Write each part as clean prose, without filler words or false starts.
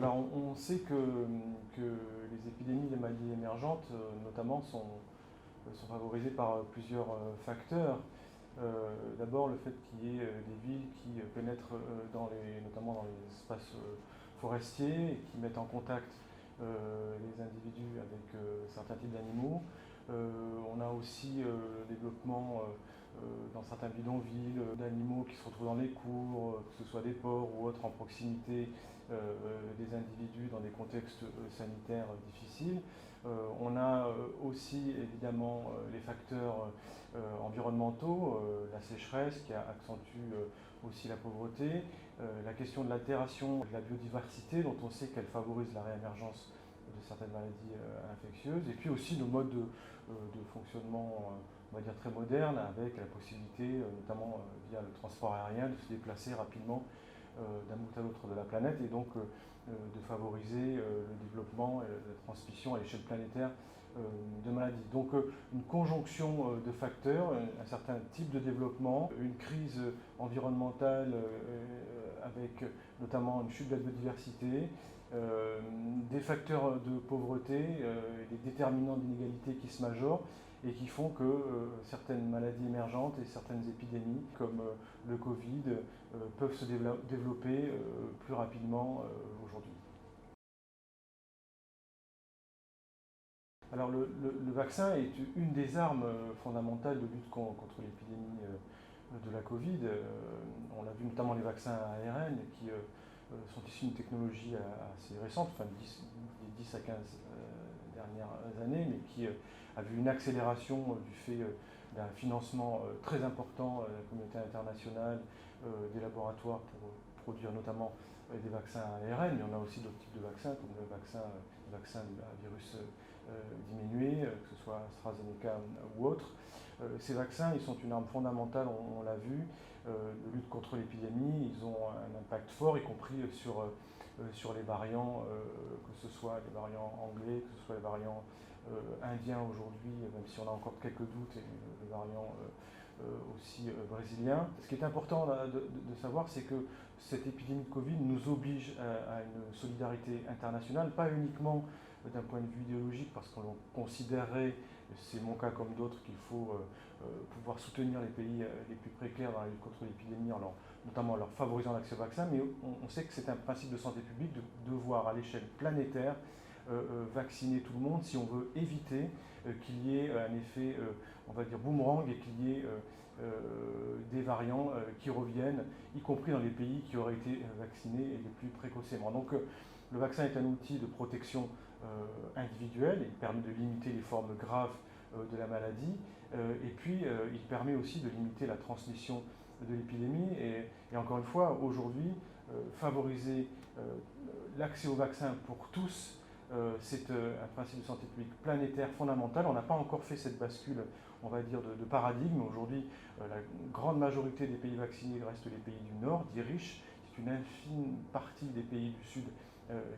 Alors on sait que les épidémies des maladies émergentes notamment sont favorisées par plusieurs facteurs. D'abord le fait qu'il y ait des villes qui pénètrent notamment dans les espaces forestiers et qui mettent en contact les individus avec certains types d'animaux. On a aussi le développement dans certains bidonvilles d'animaux qui se retrouvent dans les cours, que ce soit des porcs ou autres en proximité des individus dans des contextes sanitaires difficiles. On a aussi évidemment les facteurs environnementaux, la sécheresse qui accentue aussi la pauvreté, la question de l'altération de la biodiversité dont on sait qu'elle favorise la réémergence de certaines maladies infectieuses, et puis aussi nos modes de fonctionnement, on va dire très modernes, avec la possibilité, notamment via le transport aérien, de se déplacer rapidement d'un bout à l'autre de la planète, et donc de favoriser le développement et la transmission à l'échelle planétaire de maladies. Donc une conjonction de facteurs, un certain type de développement, une crise environnementale avec notamment une chute de la biodiversité, des facteurs de pauvreté, des déterminants d'inégalité qui se majorent et qui font que certaines maladies émergentes et certaines épidémies, comme le Covid, peuvent se développer plus rapidement aujourd'hui. Alors le vaccin est une des armes fondamentales de lutte contre l'épidémie de la Covid. On l'a vu notamment les vaccins à ARN qui sont issus d'une technologie assez récente, enfin des 10 à 15 dernières années, mais qui a vu une accélération du fait d'un financement très important de la communauté internationale, des laboratoires pour produire notamment des vaccins à ARN. Mais on a aussi d'autres types de vaccins, comme le vaccin à virus diminué, que ce soit AstraZeneca ou autre. Ces vaccins, ils sont une arme fondamentale, on l'a vu, de lutte contre l'épidémie. Ils ont un impact fort, y compris sur les variants, que ce soit les variants anglais, que ce soit les variants indiens aujourd'hui, même si on a encore quelques doutes, et le variant aussi brésilien. Ce qui est important de savoir, c'est que cette épidémie de Covid nous oblige à une solidarité internationale, pas uniquement d'un point de vue idéologique, parce qu'on considérerait, c'est mon cas comme d'autres, qu'il faut pouvoir soutenir les pays les plus précaires dans la lutte contre l'épidémie, notamment en leur favorisant l'accès au vaccin, mais on sait que c'est un principe de santé publique de devoir, à l'échelle planétaire, vacciner tout le monde si on veut éviter qu'il y ait un effet, on va dire, boomerang, et qu'il y ait des variants qui reviennent, y compris dans les pays qui auraient été vaccinés et les plus précocement. Donc le vaccin est un outil de protection individuelle, il permet de limiter les formes graves de la maladie, et puis il permet aussi de limiter la transmission de l'épidémie. Et encore une fois, aujourd'hui, favoriser l'accès au vaccin pour tous, c'est un principe de santé publique planétaire fondamental. On n'a pas encore fait cette bascule, on va dire, de paradigme. Aujourd'hui, la grande majorité des pays vaccinés restent les pays du Nord, dits riches. C'est une infime partie des pays du Sud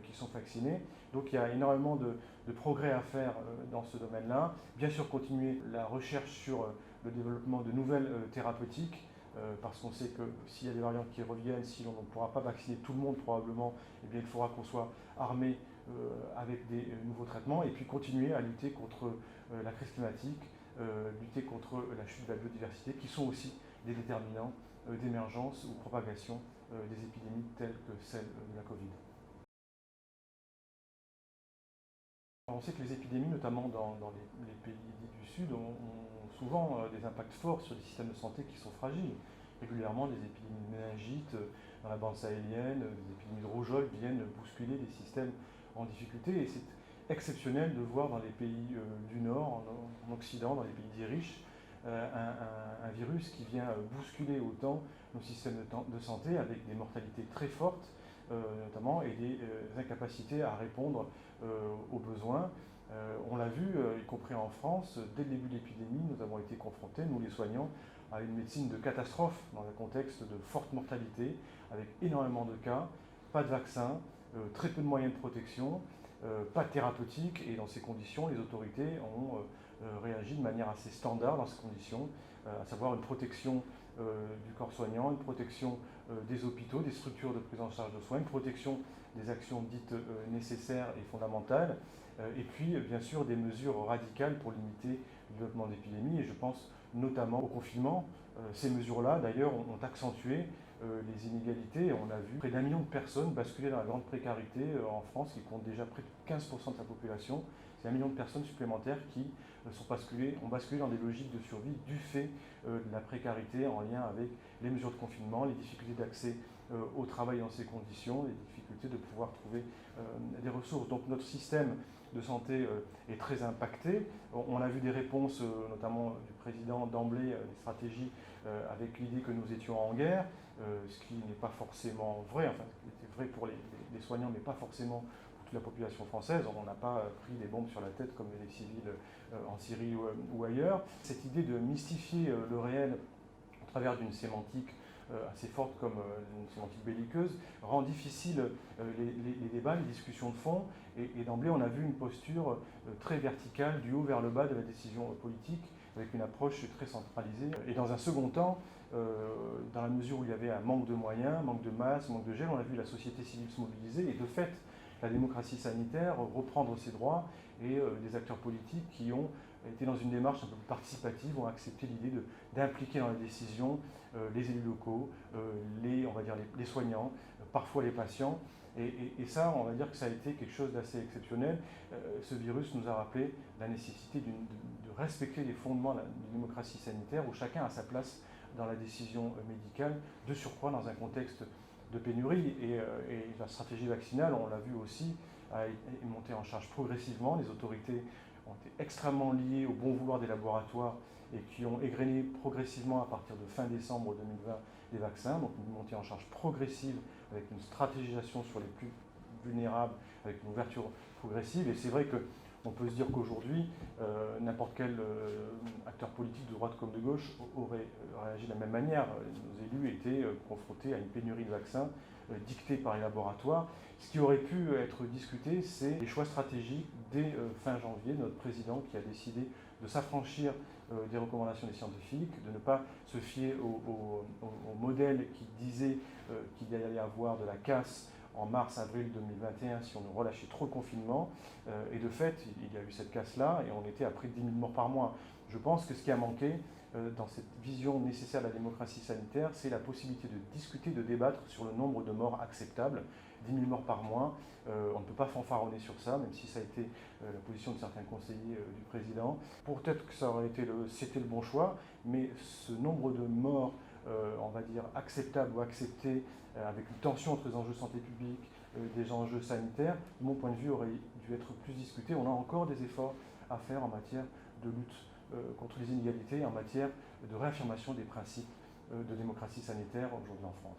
qui sont vaccinés. Donc il y a énormément de progrès à faire dans ce domaine-là. Bien sûr, continuer la recherche sur le développement de nouvelles thérapeutiques, parce qu'on sait que s'il y a des variantes qui reviennent, si l'on ne pourra pas vacciner tout le monde probablement, eh bien, il faudra qu'on soit armé avec des nouveaux traitements, et puis continuer à lutter contre la crise climatique, lutter contre la chute de la biodiversité, qui sont aussi des déterminants d'émergence ou propagation des épidémies telles que celle de la Covid. On sait que les épidémies, notamment dans les pays du Sud, ont souvent des impacts forts sur des systèmes de santé qui sont fragiles. Régulièrement, des épidémies de méningite dans la bande sahélienne, des épidémies de rougeole viennent bousculer des systèmes en difficulté. Et c'est exceptionnel de voir dans les pays du Nord, en Occident, dans les pays dits riches, un virus qui vient bousculer autant nos systèmes de santé, avec des mortalités très fortes, notamment, et des incapacités à répondre aux besoins. On l'a vu, y compris en France, dès le début de l'épidémie, nous avons été confrontés, nous les soignants, à une médecine de catastrophe dans un contexte de forte mortalité, avec énormément de cas, pas de vaccin, très peu de moyens de protection, pas de thérapeutique, et dans ces conditions, les autorités ont réagi de manière assez standard dans ces conditions, à savoir une protection du corps soignant, une protection des hôpitaux, des structures de prise en charge de soins, une protection des actions dites nécessaires et fondamentales, et puis bien sûr des mesures radicales pour limiter le développement d'épidémies, et je pense notamment au confinement. Ces mesures-là, d'ailleurs, ont accentué les inégalités. On a vu près d'1 million de personnes basculer dans la grande précarité en France, qui compte déjà près de 15% de sa population. C'est 1 million de personnes supplémentaires qui ont basculé dans des logiques de survie du fait de la précarité en lien avec les mesures de confinement, les difficultés d'accès au travail dans ces conditions, les difficultés de pouvoir trouver des ressources. Donc notre système de santé est très impacté. On a vu des réponses, notamment du président d'emblée, des stratégies avec l'idée que nous étions en guerre, ce qui n'est pas forcément vrai, enfin, ce qui était vrai pour les soignants, mais pas forcément pour toute la population française. On n'a pas pris des bombes sur la tête comme les civils en Syrie ou ailleurs. Cette idée de mystifier le réel au travers d'une sémantique assez forte comme une sémantique belliqueuse, rend difficile les débats, les discussions de fond, et d'emblée on a vu une posture très verticale, du haut vers le bas de la décision politique, avec une approche très centralisée. Et dans un second temps, dans la mesure où il y avait un manque de moyens, manque de masse, manque de gel, on a vu la société civile se mobiliser, et de fait, la démocratie sanitaire reprendre ses droits, et des acteurs politiques qui ont été dans une démarche un peu plus participative, ont accepté l'idée d'impliquer dans les décisions les élus locaux, les soignants, parfois les patients. Et ça, on va dire que ça a été quelque chose d'assez exceptionnel. Ce virus nous a rappelé la nécessité de respecter les fondements de la démocratie sanitaire, où chacun a sa place dans la décision médicale, de surcroît dans un contexte de pénurie. Et la stratégie vaccinale, on l'a vu aussi, a été montée en charge progressivement. Les autorités ont été extrêmement liées au bon vouloir des laboratoires et qui ont égrené progressivement à partir de fin décembre 2020 des vaccins. Donc une montée en charge progressive avec une stratégisation sur les plus vulnérables, avec une ouverture progressive. Et c'est vrai qu'on peut se dire qu'aujourd'hui, n'importe quel acteur politique de droite comme de gauche aurait réagi de la même manière. Nos élus étaient confrontés à une pénurie de vaccins dictée par les laboratoires. Ce qui aurait pu être discuté, c'est les choix stratégiques dès fin janvier, notre président qui a décidé de s'affranchir des recommandations des scientifiques, de ne pas se fier au modèle qui disait qu'il allait y avoir de la casse en mars-avril 2021 si on nous relâchait trop de confinement. Et de fait, il y a eu cette casse-là et on était à près de 10 000 morts par mois. Je pense que ce qui a manqué dans cette vision nécessaire de la démocratie sanitaire, c'est la possibilité de discuter, de débattre sur le nombre de morts acceptables. 10 000 morts par mois, on ne peut pas fanfaronner sur ça, même si ça a été la position de certains conseillers du président. Peut-être que c'était le bon choix, mais ce nombre de morts, on va dire, acceptables ou acceptés, avec une tension entre les enjeux de santé publique, des enjeux sanitaires, de mon point de vue, aurait dû être plus discuté. On a encore des efforts à faire en matière de lutte contre les inégalités, en matière de réaffirmation des principes de démocratie sanitaire aujourd'hui en France.